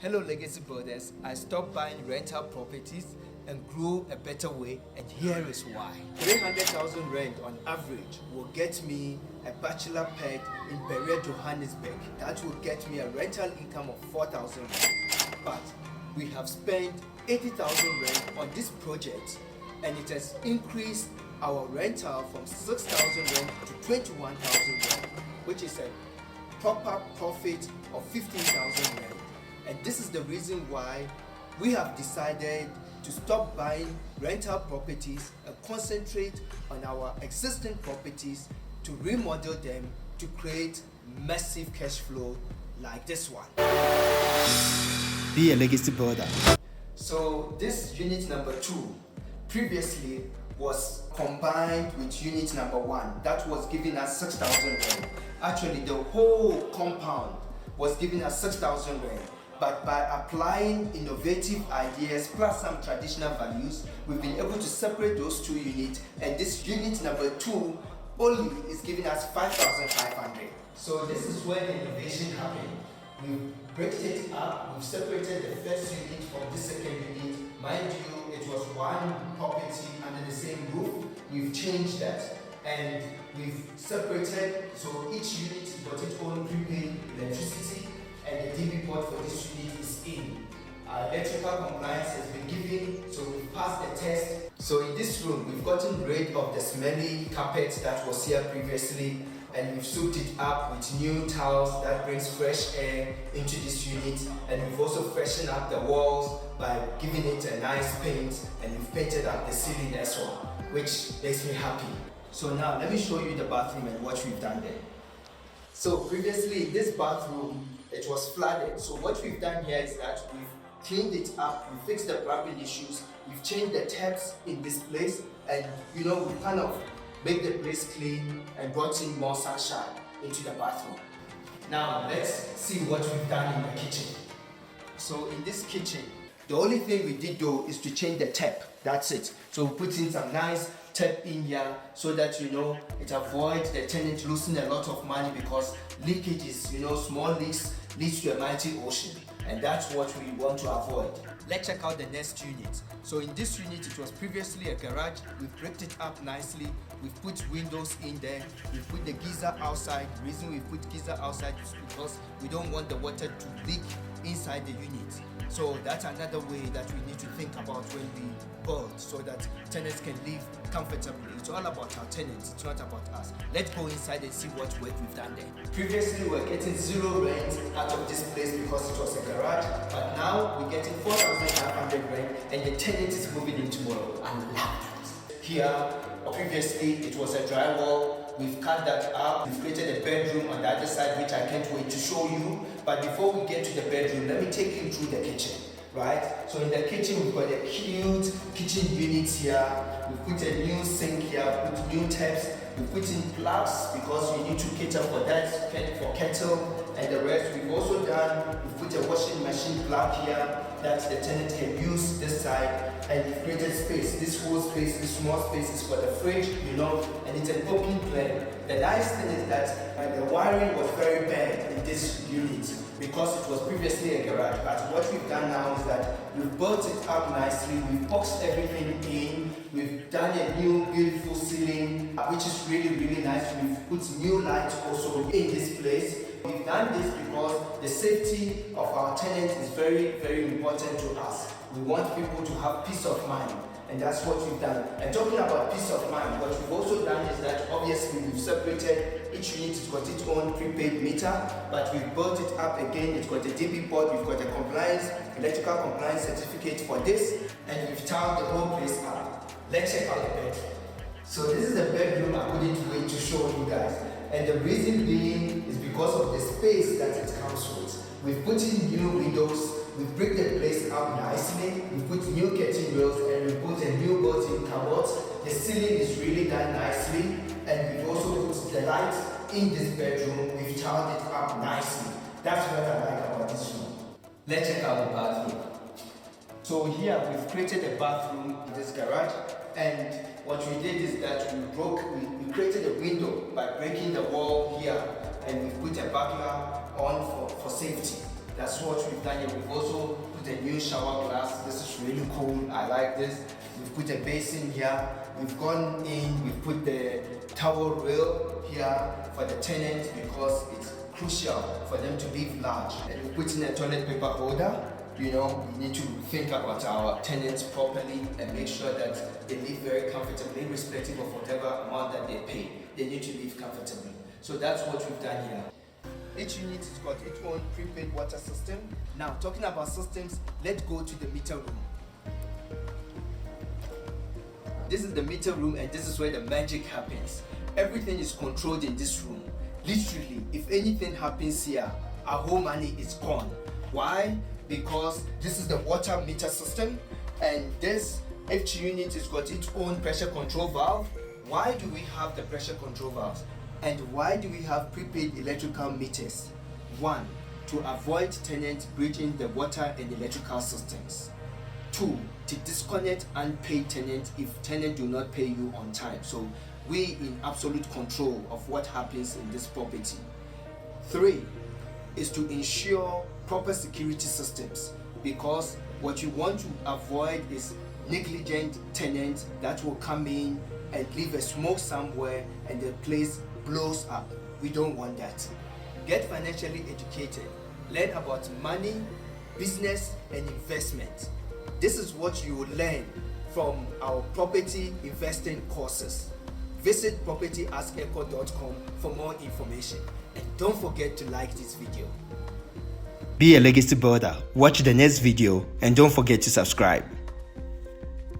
Hello Legacy Brothers, I stopped buying rental properties and grew a better way, and here is why. 300,000 rent on average will get me a bachelor pad in Berea, Johannesburg. That will get me a rental income of 4,000 rand. But we have spent 80,000 rand on this project, and it has increased our rental from 6,000 rand to 21,000 rand, which is a proper profit of 15,000 rand. And this is the reason why we have decided to stop buying rental properties and concentrate on our existing properties to remodel them to create massive cash flow like this one. Be a legacy brother. So this unit number 2 previously was combined with unit number 1 that was giving us 6,000 rand. Actually, the whole compound was giving us 6,000 rand. But by applying innovative ideas plus some traditional values, we've been able to separate those two units, and this unit number 2 only is giving us 5,500. So this is where the innovation happened. We've broken it up, we've separated the first unit from the second unit. Mind you, it was one property under the same roof. We've changed that and we've separated, so each unit got its own prepaid electricity, and the DB port for this unit is in. Electrical compliance has been given, so we've passed the test. So in this room, we've gotten rid of the smelly carpet that was here previously, and we've souped it up with new tiles that brings fresh air into this unit, and we've also freshened up the walls by giving it a nice paint, and we've painted up the ceiling as well, which makes me happy. So now let me show you the bathroom and what we've done there. So previously this bathroom, it was flooded. So what we've done here is that we've cleaned it up, we fixed the plumbing issues, we've changed the taps in this place, and we kind of made the place clean and brought in more sunshine into the bathroom. Now let's see what we've done in the kitchen. So in this kitchen, the only thing we did though is to change the tap. That's it. So we put in some nice tap in here so that it avoids the tenant losing a lot of money, because leakages, small leaks leads to a mighty ocean, and that's what we want to avoid. Let's check out the next unit. So in this unit, it was previously a garage. We've bricked it up nicely. We've put windows in there. We've put the geyser outside. The reason we put geyser outside is because we don't want the water to leak inside the unit. So that's another way that we need to think about when we build, so that tenants can live comfortably. It's all about our tenants, it's not about us. Let's go inside and see what work we've done there. Previously we were getting 0 rent out of this place because it was a garage, but now we're getting 4,500 rent, and the tenant is moving in tomorrow. I love that. Here, previously it was a drywall. We've cut that up, we've created a bedroom on the other side, which I can't wait to show you. But before we get to the bedroom, let me take you through the kitchen, right? So in the kitchen, we've got a cute kitchen unit here. We've put a new sink here, put new taps, we've put in plugs because we need to cater for that, for kettle and the rest. We've also we've put a washing machine plug here that the tenant can use this side, and we've created space. This whole space, this small space is for the fridge, and it's an open plan. The nice thing is that the wiring was very bad in this unit because it was previously a garage, but what we've done now is that we've built it up nicely, we've boxed everything in, we've done a new beautiful ceiling, which is really, really nice. We've put new lights also in this place. We've done this because the safety of our tenants is very, very important to us. We want people to have peace of mind, and that's what we've done. And talking about peace of mind, what we've also done is that obviously we've separated each unit. It's got its own prepaid meter, but we've built it up again. It's got a DB port, we've got a electrical compliance certificate for this, and we've tiled the whole place up. Let's check out the bedroom. So this is the bedroom I couldn't wait to show you guys. And the reason being is because of the space that it comes with. We've put in new windows, we've bricked the place up nicely, we've put new curtain rails, and we've put a new built-in cupboard. The ceiling is really done nicely, and we've also put the lights in this bedroom. We've tiled it up nicely. That's what I like about this room. Let's check out the bathroom. So here we've created a bathroom in this garage, and what we did is that we created a window by breaking the wall here, and we put a burglar on for safety. That's what we've done here. We've also put a new shower glass. This is really cool. I like this. We've put a basin here. We've gone in, we've put the towel rail here for the tenants because it's crucial for them to live large. And we put in a toilet paper holder. You know, we need to think about our tenants properly and make sure that they live very comfortably, irrespective of whatever amount that they pay. They need to live comfortably. So that's what we've done here. Each unit has got its own prepaid water system. Now, talking about systems, let's go to the meter room. This is the meter room, and this is where the magic happens. Everything is controlled in this room. Literally, if anything happens here, our whole money is gone. Why? Because this is the water meter system, and each unit has got its own pressure control valve. Why do we have the pressure control valves? And why do we have prepaid electrical meters? 1, to avoid tenants breaching the water and electrical systems. 2, to disconnect unpaid tenants if tenants do not pay you on time. So we in absolute control of what happens in this property. 3 is to ensure proper security systems, because what you want to avoid is negligent tenants that will come in and leave a smoke somewhere and the place blows up. We don't want that. Get financially educated. Learn about money, business, and investment. This is what you will learn from our property investing courses. Visit PropertyAskEkow.com for more information. And don't forget to like this video. Be a legacy builder. Watch the next video and don't forget to subscribe.